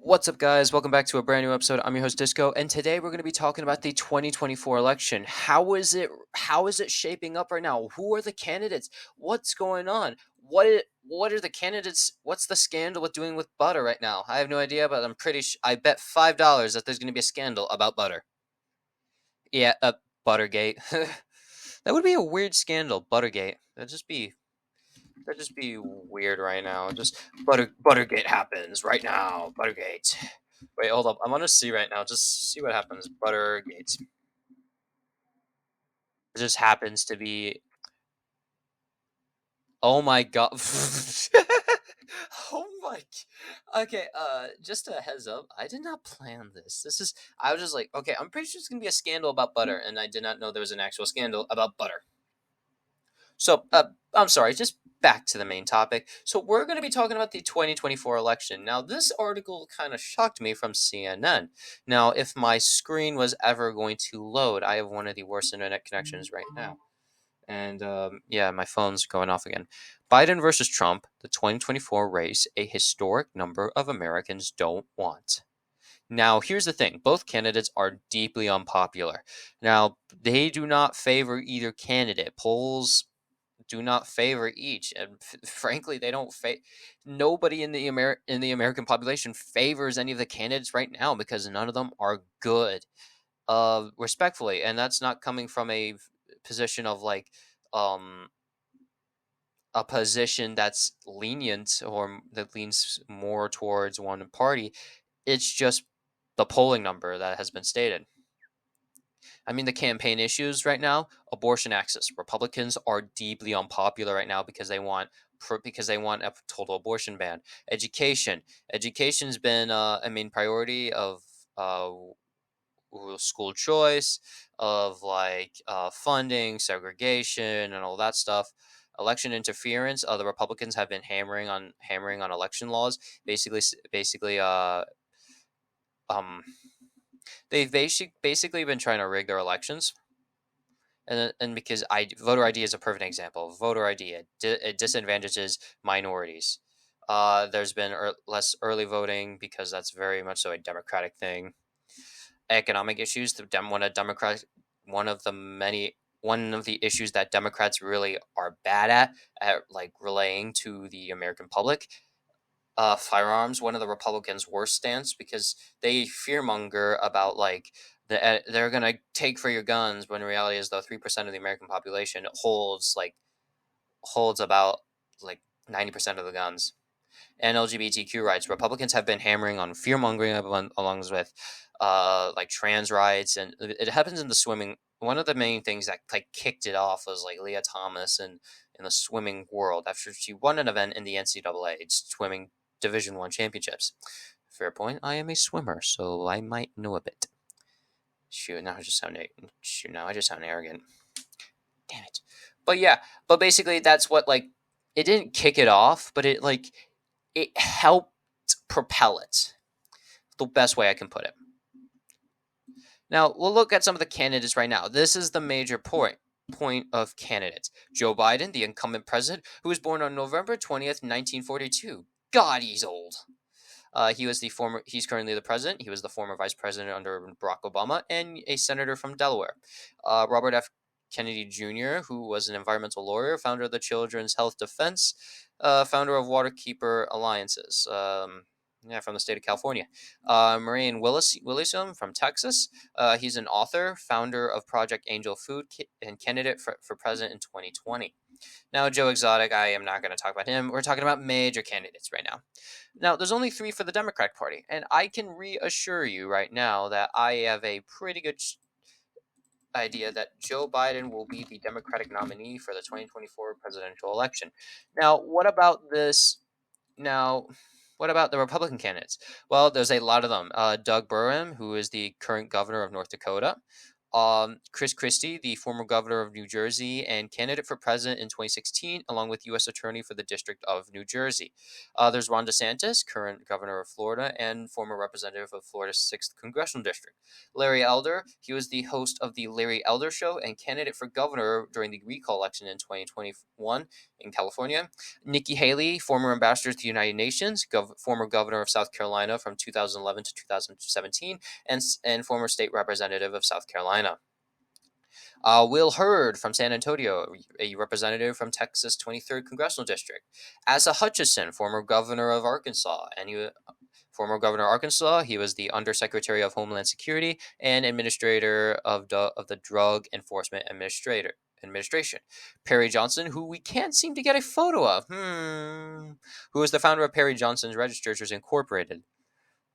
What's up, guys? Welcome back to a brand new episode. I'm your host Disco, and today we're going to be talking about the 2024 election. How is it? How is it shaping up right now? Who are the candidates? What's going on? What are the candidates? What's the scandal with doing with butter right now? I have no idea, but I'm pretty. I bet $5 that there's going to be a scandal about butter. Yeah, Buttergate. That would be a weird scandal, Buttergate. That'd just be weird right now. Just Buttergate happens right now. Buttergate. Wait, hold up. I'm gonna see right now. Just see what happens. Buttergate. It just happens to be. Oh my god. Oh my. Okay. Just a heads up. I did not plan this. This is. I was just like, okay. I'm pretty sure it's gonna be a scandal about butter, and I did not know there was an actual scandal about butter. So, I'm sorry, just back to the main topic. So, we're going to be talking about the 2024 election. Now, this article kind of shocked me from CNN. Now, if my screen was ever going to load, I have one of the worst internet connections right now. And yeah, my phone's going off again. Biden versus Trump, the 2024 race, a historic number of Americans don't want. Now, here's the thing both candidates are deeply unpopular. Now, they do not favor either candidate. Polls do not favor each, and frankly, they don't. Nobody in the American population favors any of the candidates right now because none of them are good. Respectfully, and that's not coming from a position of like, um, a position that's lenient or that leans more towards one party. It's just the polling number that has been stated. I mean, the campaign issues right now, abortion access. Republicans are deeply unpopular right now because they want a total abortion ban. Education's been a main priority of uh, school choice, of like funding, segregation, and all that stuff. Election interference. The Republicans have been hammering on election laws. Basically, um, they've basically been trying to rig their elections, and because voter ID is a perfect example. Voter ID it disadvantages minorities. There's been less early voting because that's very much so a Democratic thing. Economic issues. One of the many one of the issues that Democrats really are bad at like relaying to the American public. Firearms, one of the Republicans' worst stance because they fearmonger about like they're gonna take for your guns when in reality is though 3% of the American population holds about like 90% of the guns. And LGBTQ rights, Republicans have been hammering on fearmongering along with like trans rights, and it happens in the swimming. One of the main things that like kicked it off was like Leah Thomas and in the swimming world after she won an event in the NCAA swimming Division 1 championships. Fair point. I am a swimmer, so I might know a bit. Shoot, now I just sound arrogant. Damn it. But yeah, but basically that's what like it didn't kick it off, but it helped propel it. The best way I can put it. Now we'll look at some of the candidates right now. This is the major point of candidates. Joe Biden, the incumbent president, who was born on November 20th, 1942. God, he's old. He's currently the president. He was the former vice president under Barack Obama and a senator from Delaware. Robert F. Kennedy Jr., who was an environmental lawyer, founder of the Children's Health Defense, founder of Waterkeeper Alliances. Yeah, from the state of California. Marianne Willison from Texas. He's an author, founder of Project Angel Food, and candidate for president in 2020. Now, Joe Exotic, I am not going to talk about him. We're talking about major candidates right now. Now, there's only 3 for the Democratic Party, and I can reassure you right now that I have a pretty good idea that Joe Biden will be the Democratic nominee for the 2024 presidential election. Now, what about this? Now, what about the Republican candidates? Well, there's a lot of them. Doug Burgum, who is the current governor of North Dakota. Chris Christie, the former governor of New Jersey and candidate for president in 2016, along with U.S. Attorney for the District of New Jersey. There's Ron DeSantis, current governor of Florida and former representative of Florida's 6th Congressional District. Larry Elder, he was the host of The Larry Elder Show and candidate for governor during the recall election in 2021 in California. Nikki Haley, former ambassador to the United Nations, former governor of South Carolina from 2011 to 2017, and former state representative of South Carolina. Will Hurd from San Antonio, a representative from Texas' 23rd Congressional District. Asa Hutchinson, former governor of Arkansas, former governor of Arkansas. He was the Undersecretary of Homeland Security and administrator of the Drug Enforcement Administration. Perry Johnson, who we can't seem to get a photo of. Who is the founder of Perry Johnson's Registers Incorporated.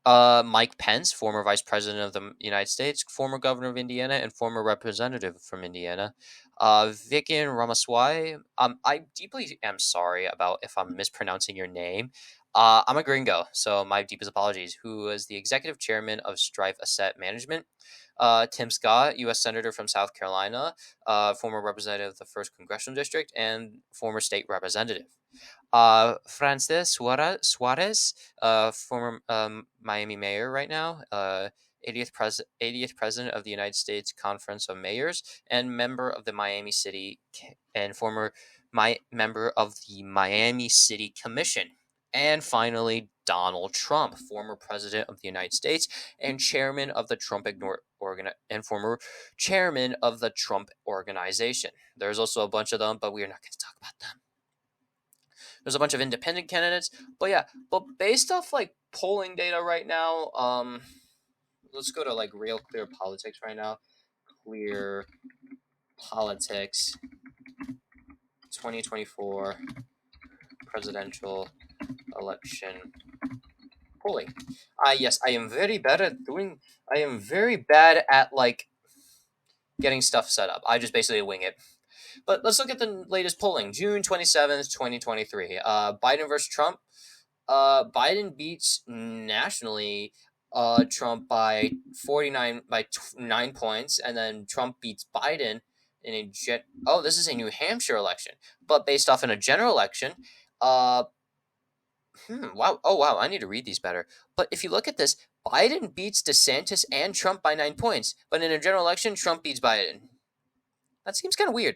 Mike Pence, former Vice President of the United States, former Governor of Indiana, and former Representative from Indiana. Vikin Ramaswamy. I deeply am sorry about if I'm mispronouncing your name. I'm a gringo, so my deepest apologies. Who is the Executive Chairman of Strive Asset Management. Tim Scott, U.S. Senator from South Carolina, former representative of the 1st Congressional District, and former state representative. Frances Suarez, former Miami mayor right now, 80th president of the United States Conference of Mayors, and member of the Miami City and former member of the Miami City Commission. And finally, Donald Trump, former president of the United States and chairman of the Trump former chairman of the Trump Organization. There's also a bunch of them, but we are not going to talk about them. There's a bunch of independent candidates, but based off like polling data right now, let's go to like Real Clear Politics right now. Clear Politics 2024 presidential election polling. Yes, I am very bad at like getting stuff set up. I just basically wing it. But let's look at the latest polling. June 27th, 2023. Biden versus Trump. Biden beats nationally Trump by 9 points, and then Trump beats Biden in this is a New Hampshire election. But based off in a general election, wow. Oh, wow. I need to read these better. But if you look at this, Biden beats DeSantis and Trump by 9 points. But in a general election, Trump beats Biden. That seems kind of weird.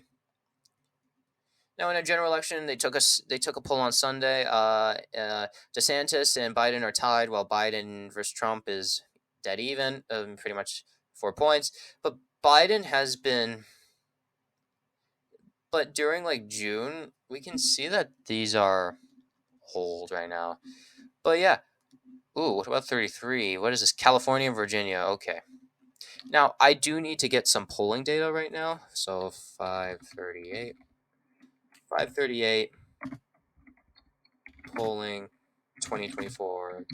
Now, in a general election, they took a poll on Sunday. DeSantis and Biden are tied, while Biden versus Trump is dead even, pretty much 4 points. But Biden has been. But during like June, we can see that these are hold right now. But yeah. Ooh, what about 33? What is this? California and Virginia. Okay. Now, I do need to get some polling data right now. So 538. 538 polling 2024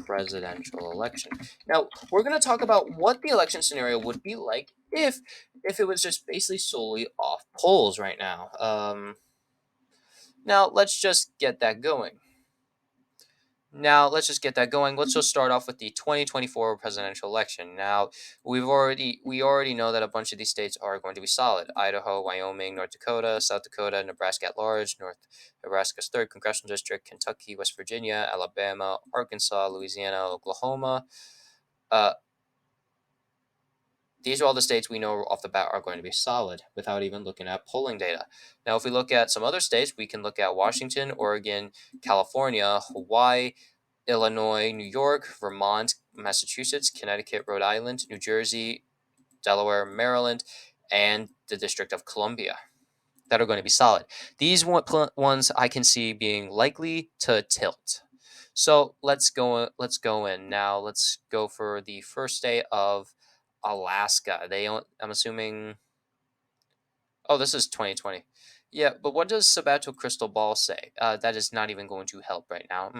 presidential election. Now, we're going to talk about what the election scenario would be like if it was just basically solely off polls right now. Now, let's just get that going. Let's just start off with the 2024 presidential election. Now, we already know that a bunch of these states are going to be solid. Idaho, Wyoming, North Dakota, South Dakota, Nebraska at large, Nebraska's 3rd Congressional District, Kentucky, West Virginia, Alabama, Arkansas, Louisiana, Oklahoma. These are all the states we know off the bat are going to be solid without even looking at polling data. Now, if we look at some other states, we can look at Washington, Oregon, California, Hawaii, Illinois, New York, Vermont, Massachusetts, Connecticut, Rhode Island, New Jersey, Delaware, Maryland, and the District of Columbia that are going to be solid. These ones I can see being likely to tilt. So let's go in. Now let's go for the first state of Alaska. I'm assuming. Oh, this is 2020. Yeah, but what does Sabato Crystal Ball say? That is not even going to help right now.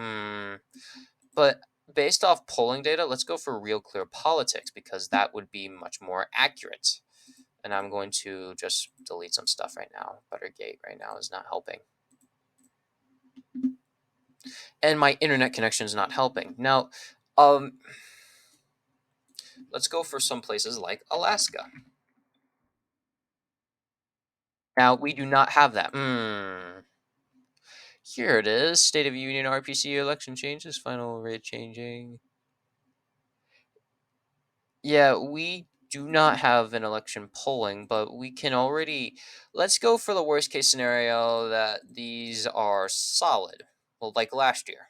But based off polling data, let's go for Real Clear Politics because that would be much more accurate. And I'm going to just delete some stuff right now. Buttergate right now is not helping. And my internet connection is not helping. Now, Let's go for some places like Alaska. Now, we do not have that. Here it is. State of Union RPC election changes. Final rate changing. Yeah, we do not have an election polling, but we can already. Let's go for the worst case scenario that these are solid. Well, like last year.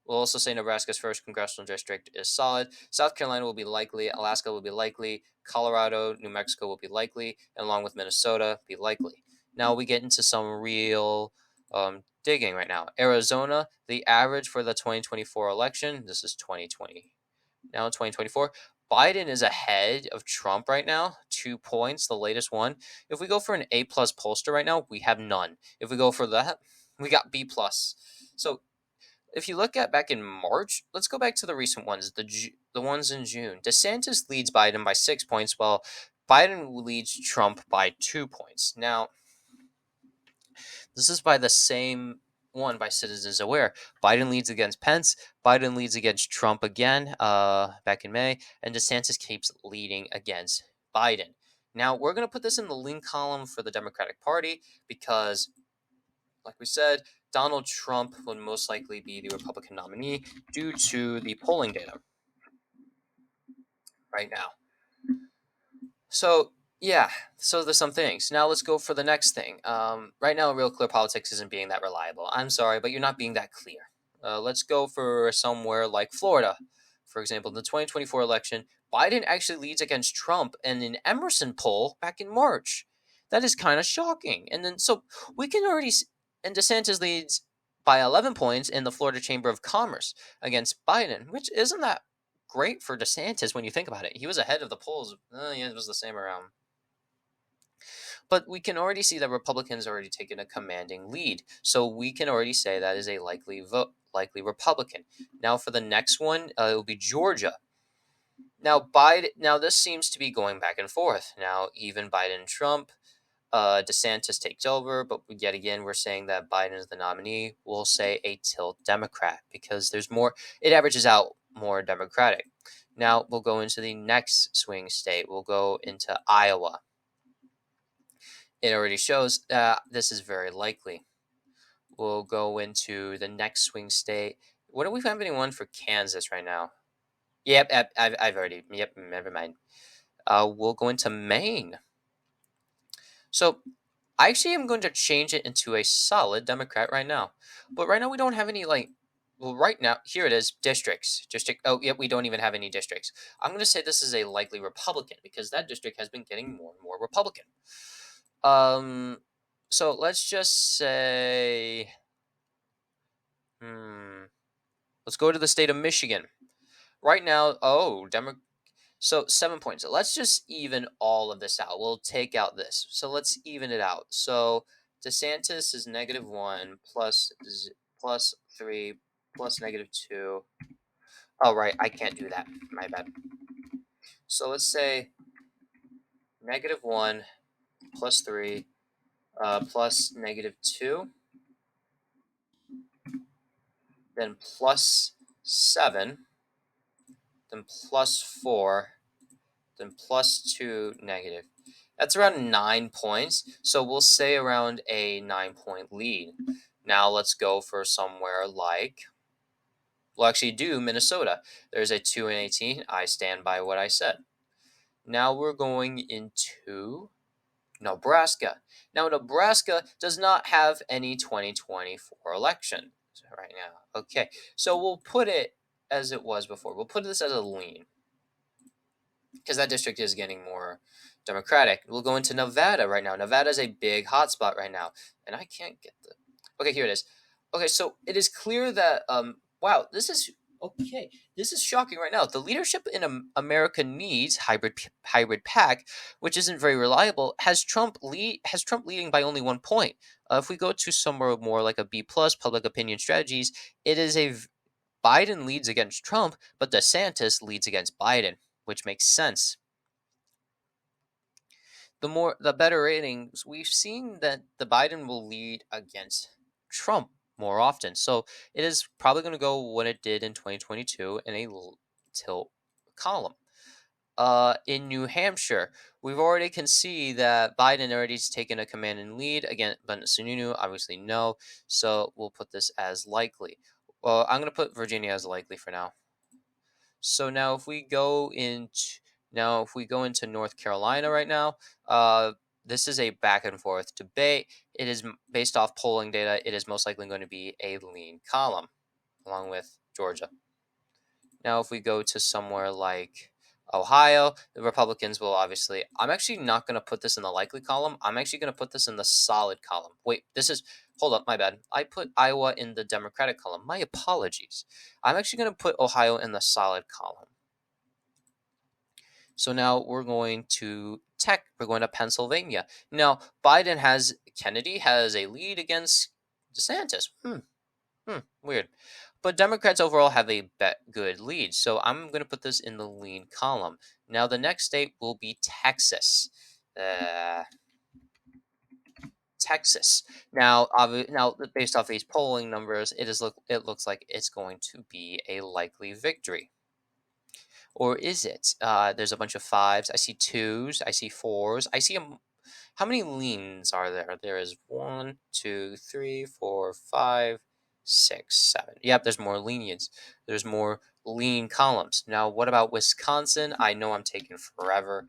We'll also say Nebraska's first congressional district is solid. South Carolina will be likely. Alaska will be likely. Colorado, New Mexico will be likely. And along with Minnesota, be likely. Now we get into some real digging right now. Arizona, the average for the 2024 election, this is 2020. Now in 2024, Biden is ahead of Trump right now, 2 points, the latest one. If we go for an A plus pollster right now, we have none. If we go for that, we got B plus. So if you look at back in March, let's go back to the recent ones, the ones in June. DeSantis leads Biden by 6 points, while Biden leads Trump by 2 points. Now, this is by the same one by Citizens Aware. Biden leads against Pence. Biden leads against Trump again back in May. And DeSantis keeps leading against Biden. Now, we're going to put this in the lean column for the Democratic Party because, like we said, Donald Trump would most likely be the Republican nominee due to the polling data right now. So, yeah, so there's some things. Now let's go for the next thing. Right now, Real Clear Politics isn't being that reliable. I'm sorry, but you're not being that clear. Let's go for somewhere like Florida. For example, in the 2024 election, Biden actually leads against Trump in an Emerson poll back in March. That is kind of shocking. And then, so we can already, and DeSantis leads by 11 points in the Florida Chamber of Commerce against Biden, which isn't that great for DeSantis when you think about it. He was ahead of the polls. Yeah, it was the same around. But we can already see that Republicans already taken a commanding lead. So we can already say that is a likely vote, likely Republican. Now for the next one, it will be Georgia. Now Biden. Now this seems to be going back and forth. Now even Biden, Trump, DeSantis takes over, but yet again we're saying that Biden is the nominee. We'll say a tilt Democrat because there's more. It averages out more Democratic. Now we'll go into the next swing state. We'll go into Iowa. It already shows this is very likely. We'll go into the next swing state. What do we have anyone for Kansas right now? Yep, I've already. Yep, never mind. We'll go into Maine. So I actually am going to change it into a solid Democrat right now. But right now we don't have any well, right now here it is, districts. District. Oh, yep, we don't even have any districts. I'm going to say this is a likely Republican because that district has been getting more and more Republican. So let's just say, let's go to the state of Michigan. Right now, so 7 points. Let's just even all of this out. We'll take out this. So let's even it out. So DeSantis is -1 plus 3 plus -2. Oh, right. I can't do that. My bad. So let's say -1 plus 3 plus -2. Then plus 7. Then plus 4. Then plus 2 negative. That's around 9 points. So we'll say around a 9-point lead. Now let's go for somewhere like, we'll actually do Minnesota. There's a 2 and 18. I stand by what I said. Now we're going into Nebraska. Now Nebraska does not have any 2024 election right now. Okay, so we'll put it as it was before. We'll put this as a lean because that district is getting more Democratic. We'll go into Nevada right now. Nevada is a big hotspot right now, and I can't get the. Okay, here it is. Okay, so it is clear that wow, this is okay. This is shocking right now. The leadership in America needs hybrid pack, which isn't very reliable, has Trump leading by only 1 point. If we go to somewhere more like a B plus public opinion strategies, it is Biden leads against Trump, but DeSantis leads against Biden, which makes sense. The better ratings, we've seen that the Biden will lead against Trump more often. So it is probably going to go what it did in 2022 in a tilt column. In New Hampshire, we've already can see that Biden already's taken a command and lead again, but Sununu obviously no. So we'll put this as likely. Well, I'm gonna put Virginia as likely for now. So now if we go into North Carolina right now, this is a back and forth debate. It is based off polling data. It is most likely going to be a lean column, along with Georgia. Now, if we go to somewhere like Ohio, the Republicans will obviously. I'm actually not going to put this in the likely column. I'm actually going to put this in the solid column. Wait, this is. Hold up, my bad. I put Iowa in the Democratic column. My apologies. I'm actually going to put Ohio in the solid column. So now we're going to tech. We're going to Pennsylvania. Now, Kennedy has a lead against DeSantis. Weird. But Democrats overall have a good lead. So I'm going to put this in the lean column. Now, the next state will be Texas. Texas. Now, based off these polling numbers, it looks like it's going to be a likely victory. Or is it? There's a bunch of fives. I see twos. I see fours. I see how many leans are there? There is 1, 2, 3, 4, 5, 6, 7. Yep, there's more lenients. There's more lean columns. Now, what about Wisconsin? I know I'm taking forever.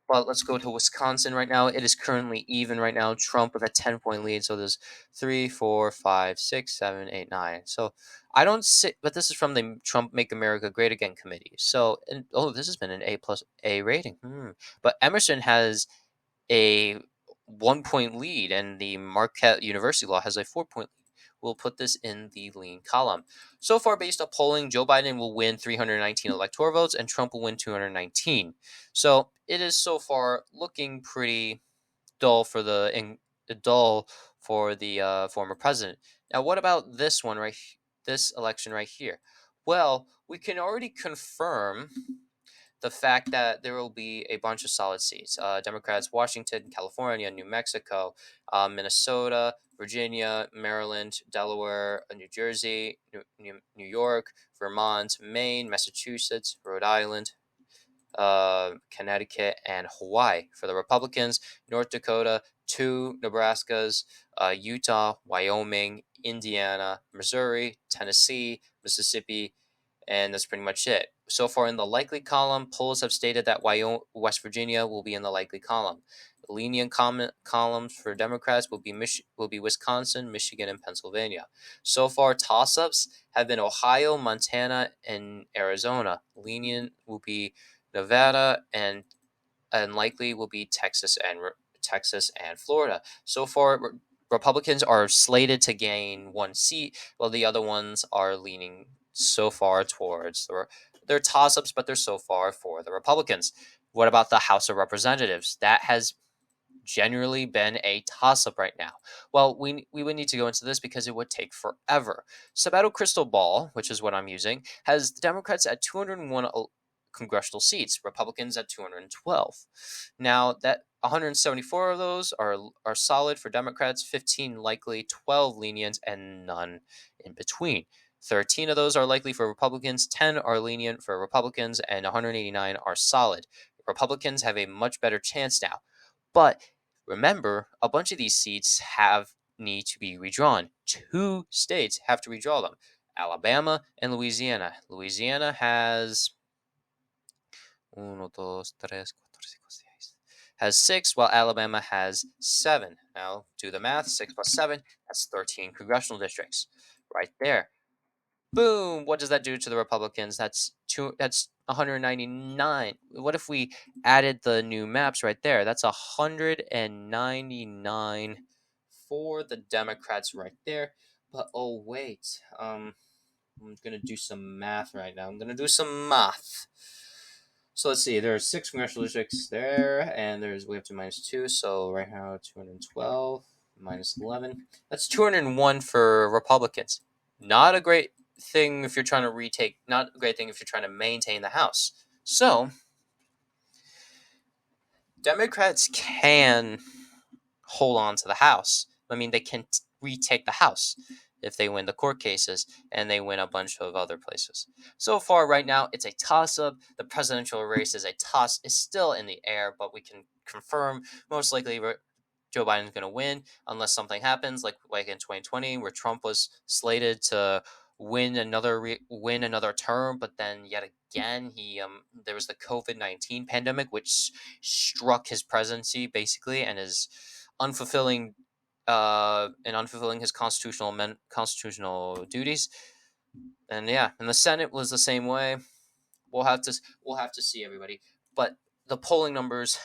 But let's go to Wisconsin right now. It is currently even right now. Trump with a 10-point lead. So there's 3, 4, 5, 6, 7, 8, 9. So I don't sit, but this is from the Trump Make America Great Again committee. So, this has been an A+ rating. But Emerson has a 1-point lead, and the Marquette University Law has a 4-point lead. We'll put this in the lean column. So far, based on polling, Joe Biden will win 319 electoral votes, and Trump will win 219. So it is so far looking pretty dull for the former president. Now, what about this one this election right here? Well, we can already confirm the fact that there will be a bunch of solid seats. Democrats, Washington, California, New Mexico, Minnesota, Virginia, Maryland, Delaware, New Jersey, New York, Vermont, Maine, Massachusetts, Rhode Island, Connecticut, and Hawaii. For the Republicans, North Dakota, 2 Nebraskas, Utah, Wyoming, Indiana, Missouri, Tennessee, Mississippi, and that's pretty much it. So far in the likely column, polls have stated that West Virginia will be in the likely column. The lenient columns for Democrats will be Wisconsin, Michigan, and Pennsylvania. So far, toss-ups have been Ohio, Montana, and Arizona. Lenient will be Nevada, and likely will be Texas and Florida. So far, Republicans are slated to gain 1 seat, while the other ones are leaning so far towards they're toss-ups, but they're so far for the Republicans. What about the House of Representatives? That has generally been a toss-up right now. Well, we would need to go into this because it would take forever. Sabato Crystal Ball, which is what I'm using, has the Democrats at 201 congressional seats, Republicans at 212. Now, that 174 of those are solid for Democrats, 15 likely, 12 lenient, and none in between. 13 of those are likely for Republicans, 10 are lenient for Republicans, and 189 are solid. Republicans have a much better chance now. But remember, a bunch of these seats need to be redrawn. 2 states have to redraw them: Alabama and Louisiana. Louisiana has 6, while Alabama has 7. Now, do the math. 6 plus 7, that's 13 congressional districts right there. Boom! What does that do to the Republicans? That's 199. What if we added the new maps right there? That's 199 for the Democrats right there. But oh wait, I'm gonna do some math right now. So let's see. There are 6 congressional districts there, and we have to minus 2. So right now, 212 minus 11. That's 201 for Republicans. Not a great thing if you're trying to retake. Not a great thing if you're trying to maintain the House. So Democrats can hold on to the House. I mean, they can retake the House. if they win the court cases and they win a bunch of other places. So far, right now, it's a toss-up. The presidential race is still in the air, but we can confirm most likely Joe Biden's going to win unless something happens, like in 2020, where Trump was slated to win another term, but then yet again there was the COVID-19 pandemic, which struck his presidency basically, and is unfulfilling unfulfilling his constitutional duties. And yeah, and the Senate was the same way. We'll have to see, everybody. But the polling numbers,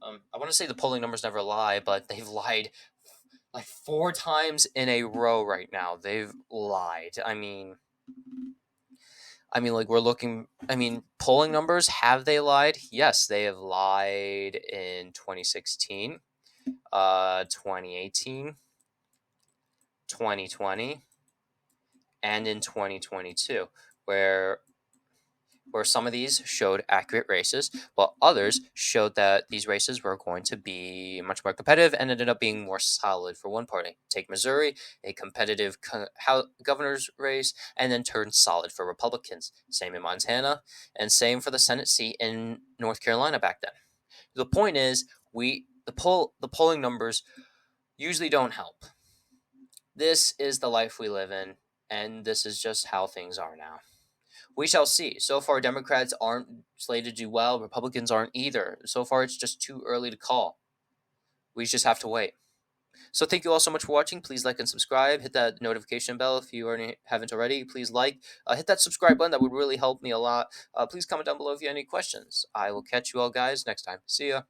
I want to say the polling numbers never lie, but they've lied like 4 times in a row right now. They've lied. Like we're looking. Polling numbers, have they lied? Yes, they have lied in 2016, 2018, 2020, and in 2022, where some of these showed accurate races, while others showed that these races were going to be much more competitive and ended up being more solid for one party. Take Missouri, a competitive governor's race, and then turned solid for Republicans. Same in Montana, and same for the Senate seat in North Carolina back then. The point is, the polling numbers usually don't help. This is the life we live in, and this is just how things are now. We shall see. So far, Democrats aren't slated to do well. Republicans aren't either. So far, it's just too early to call. We just have to wait. So thank you all so much for watching. Please like and subscribe. Hit that notification bell if you haven't already. Please hit that subscribe button. That would really help me a lot. Please comment down below if you have any questions. I will catch you all guys next time. See ya.